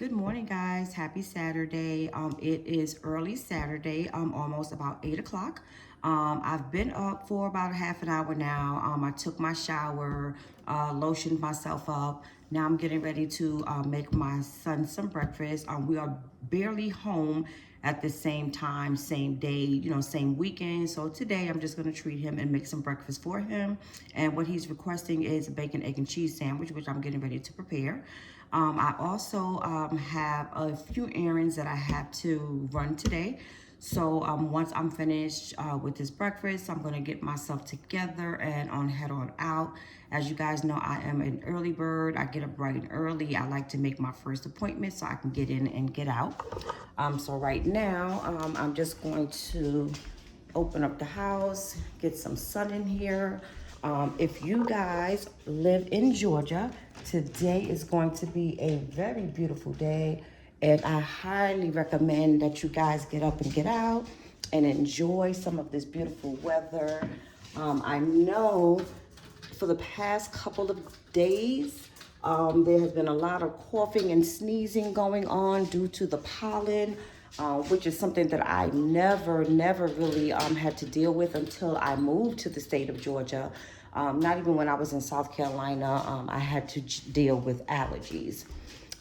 Good morning, guys. Happy Saturday. It is early Saturday, almost about 8 o'clock. I've been up for about a half an hour now. I took my shower, lotioned myself up. Now I'm getting ready to make my son some breakfast. We are barely home at the same time, same day, same weekend. So today I'm just gonna treat him and make some breakfast for him. And what he's requesting is a bacon, egg, and cheese sandwich, which I'm getting ready to prepare. I also have a few errands that I have to run today. So once I'm finished with this breakfast, I'm gonna get myself together and head on out. As you guys know, I am an early bird. I get up bright and early. I like to make my first appointment so I can get in and get out. So right now, I'm just going to open up the house, get some sun in here. If you guys live in Georgia, today is going to be a very beautiful day, and I highly recommend that you guys get up and get out and enjoy some of this beautiful weather. I know for the past couple of days, there has been a lot of coughing and sneezing going on due to the pollen, which is something that I never really had to deal with until I moved to the state of Georgia. Not even when I was in South Carolina, I had to deal with allergies.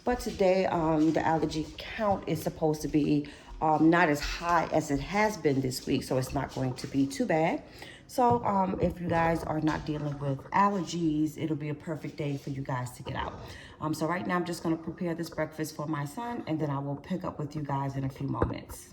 But today, the allergy count is supposed to be not as high as it has been this week, so it's not going to be too bad. So if you guys are not dealing with allergies, it'll be a perfect day for you guys to get out. So right now, I'm just gonna prepare this breakfast for my son, and then I will pick up with you guys in a few moments.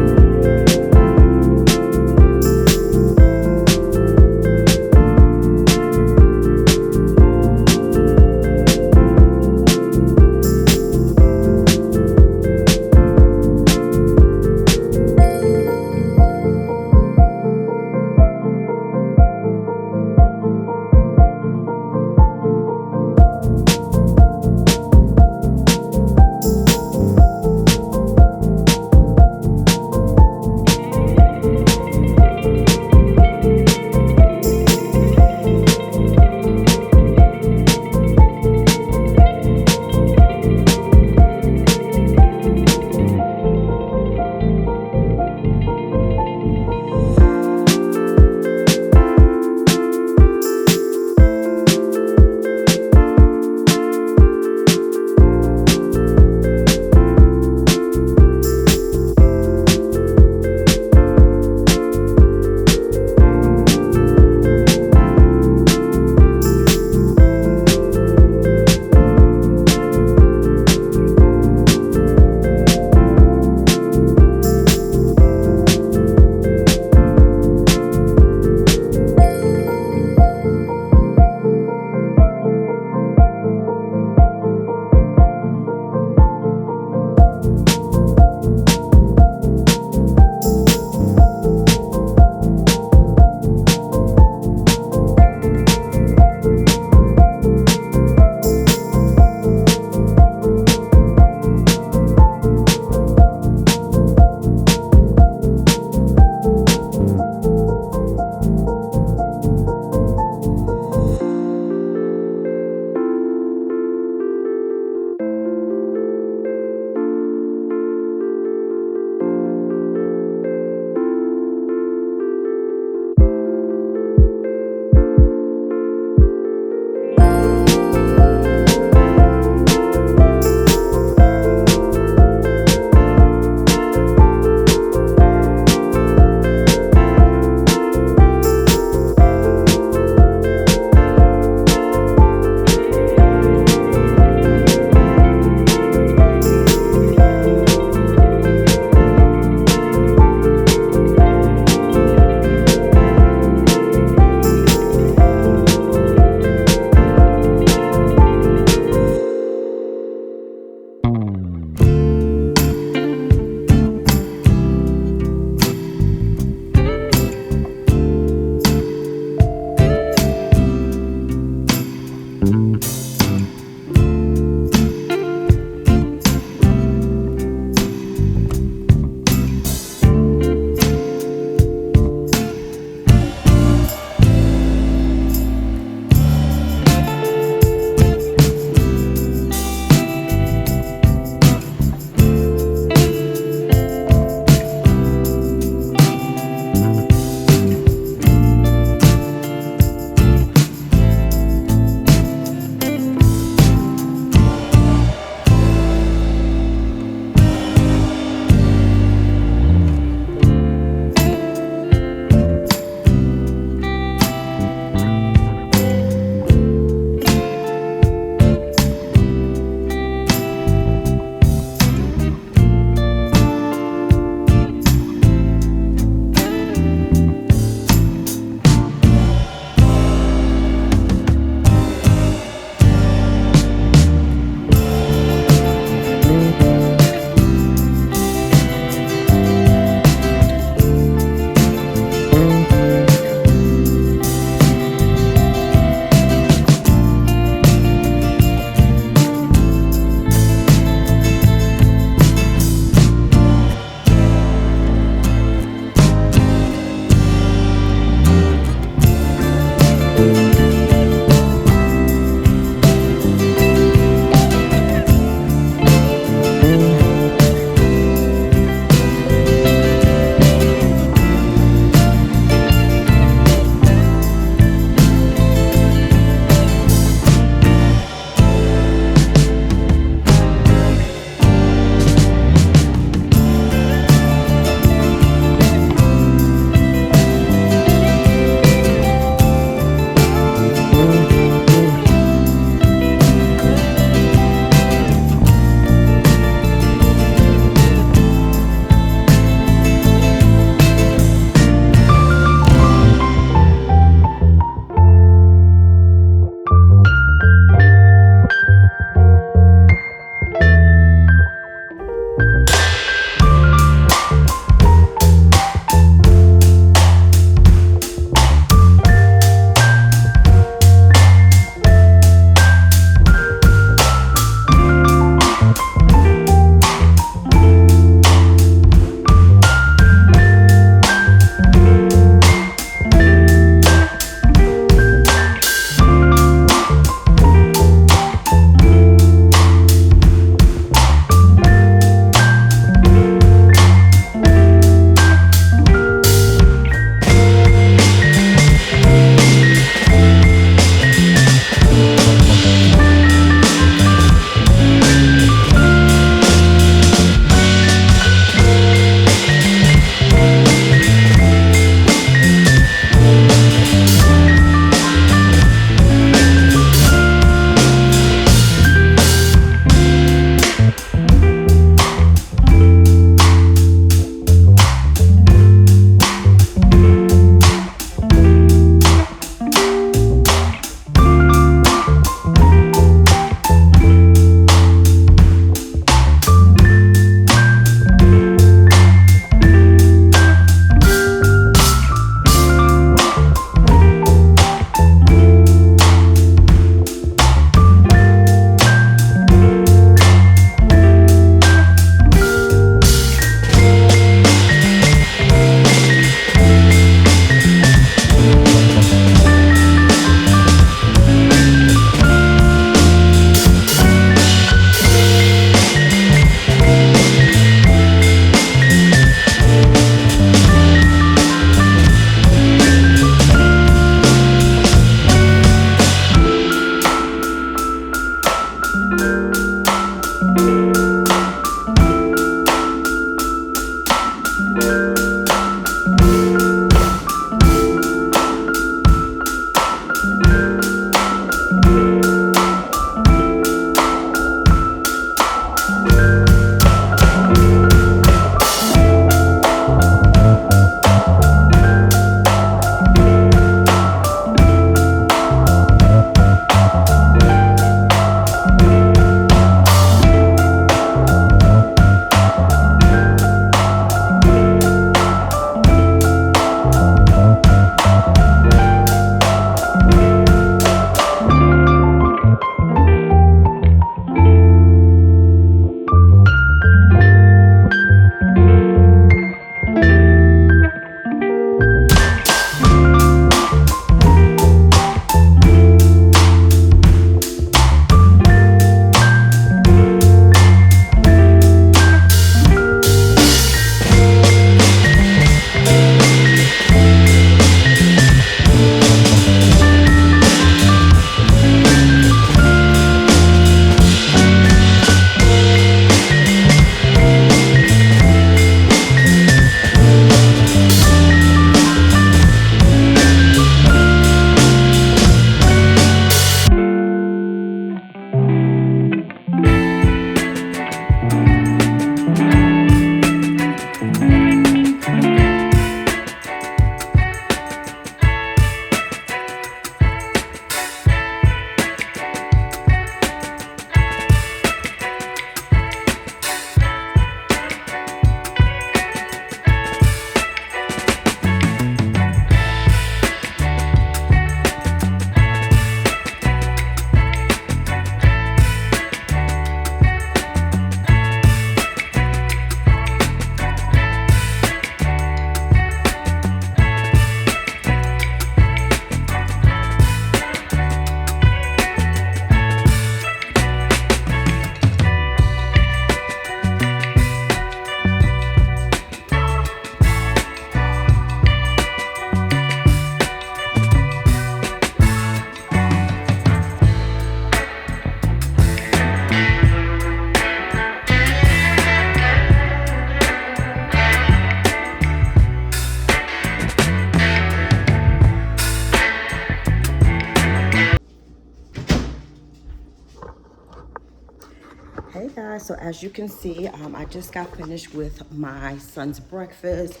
Hey guys, so as you can see, I just got finished with my son's breakfast.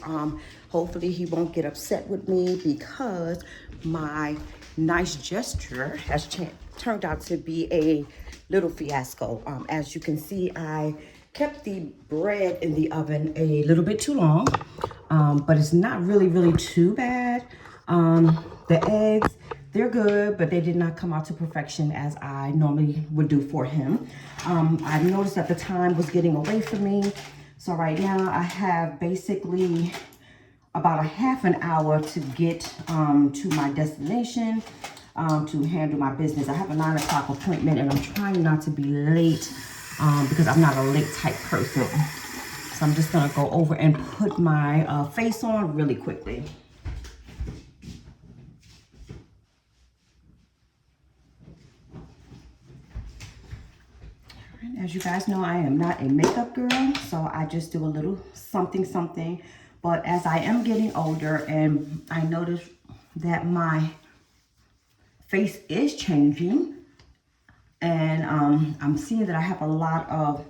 Hopefully he won't get upset with me because my nice gesture has turned out to be a little fiasco. As you can see, I kept the bread in the oven a little bit too long, but it's not really too bad. The eggs, they're good, but they did not come out to perfection as I normally would do for him. I noticed that the time was getting away from me. So right now I have basically about a half an hour to get to my destination, to handle my business. I have a 9 o'clock appointment and I'm trying not to be late because I'm not a late type person. So I'm just gonna go over and put my face on really quickly. As you guys know, I am not a makeup girl, so I just do a little something. But as I am getting older and I notice that my face is changing and I'm seeing that I have a lot of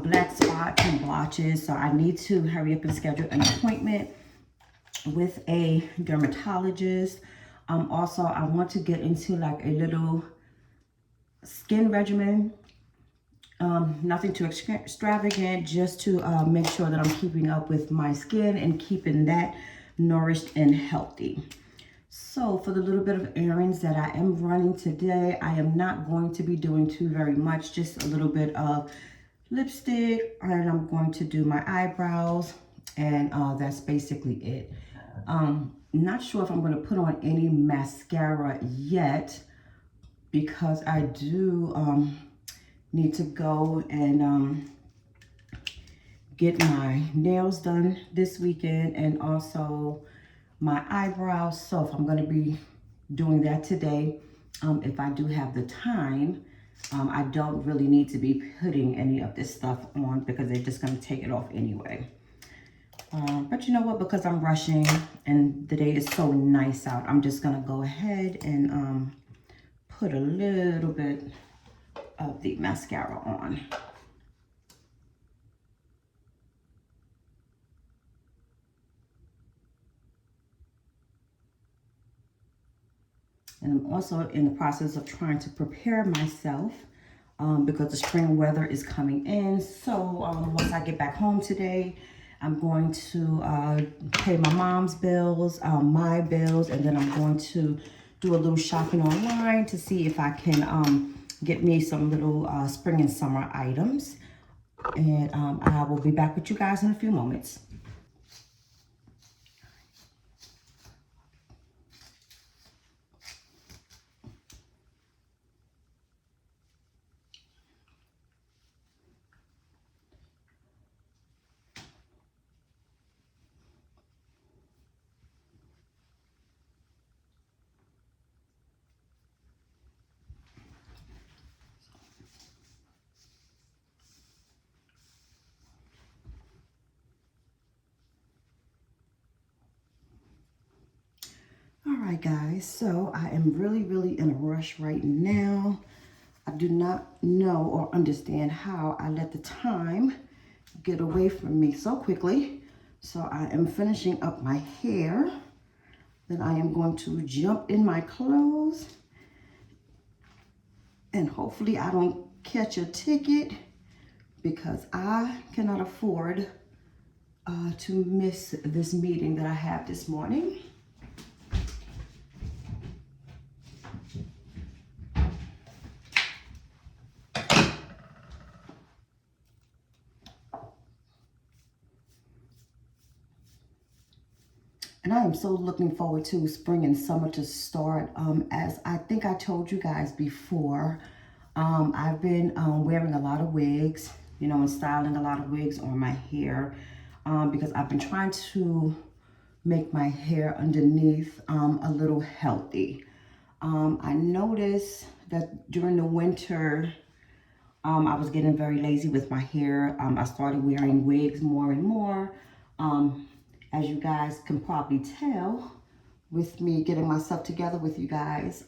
black spots and blotches, so I need to hurry up and schedule an appointment with a dermatologist. Also, I want to get into like a little skin regimen. Nothing too extravagant, just to make sure that I'm keeping up with my skin and keeping that nourished and healthy. So for the little bit of errands that I am running today, I am not going to be doing too very much, just a little bit of lipstick, and I'm going to do my eyebrows, and that's basically it. Not sure if I'm going to put on any mascara yet because I do need to go and get my nails done this weekend and also my eyebrows. So if I'm going to be doing that today, if I do have the time, I don't really need to be putting any of this stuff on because they're just going to take it off anyway. But you know what, because I'm rushing and the day is so nice out, I'm just going to go ahead and put a little bit of the mascara on. And I'm also in the process of trying to prepare myself because the spring weather is coming in. So once I get back home today, I'm going to pay my mom's bills, my bills, and then I'm going to do a little shopping online to see if I can get me some little spring and summer items. And I will be back with you guys in a few moments. All right, guys, so I am really in a rush right now. I do not know or understand how I let the time get away from me so quickly. So I am finishing up my hair. Then I am going to jump in my clothes. And hopefully I don't catch a ticket because I cannot afford to miss this meeting that I have this morning. And I am so looking forward to spring and summer to start. As I think I told you guys before, I've been wearing a lot of wigs, you know, and styling a lot of wigs on my hair because I've been trying to make my hair underneath a little healthy. I noticed that during the winter, I was getting very lazy with my hair. I started wearing wigs more and more. As you guys can probably tell with me getting myself together with you guys,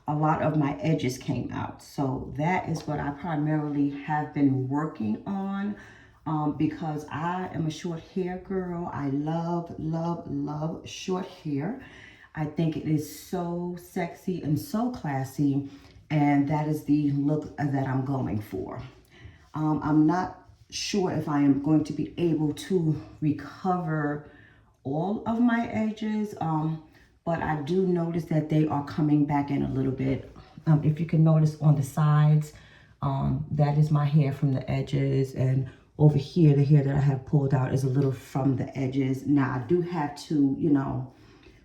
a lot of my edges came out. So that is what I primarily have been working on, because I am a short hair girl. I love, love, love short hair. I think it is so sexy and so classy, and that is the look that I'm going for. I'm not sure if I am going to be able to recover all of my edges, but I do notice that they are coming back in a little bit. If you can notice on the sides, that is my hair from the edges, and over here, the hair that I have pulled out is a little from the edges. Now, I do have to, you know,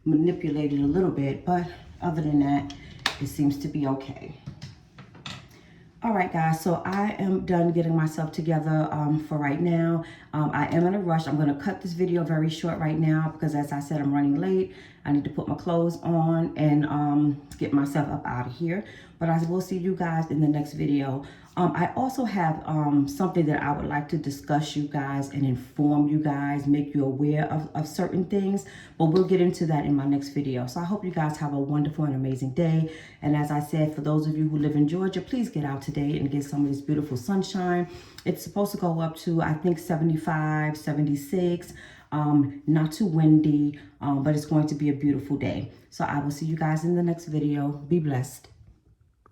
manipulate it a little bit, but other than that, it seems to be okay. All right, guys, so I am done getting myself together for right now. I am in a rush. I'm going to cut this video very short right now because, as I said, I'm running late. I need to put my clothes on and get myself up out of here. But I will see you guys in the next video. I also have something that I would like to discuss you guys and inform you guys, make you aware of certain things. But we'll get into that in my next video. So I hope you guys have a wonderful and amazing day. And as I said, for those of you who live in Georgia, please get out today and get some of this beautiful sunshine. It's supposed to go up to, I think, 75, 76. Not too windy, but it's going to be a beautiful day. So I will see you guys in the next video. Be blessed.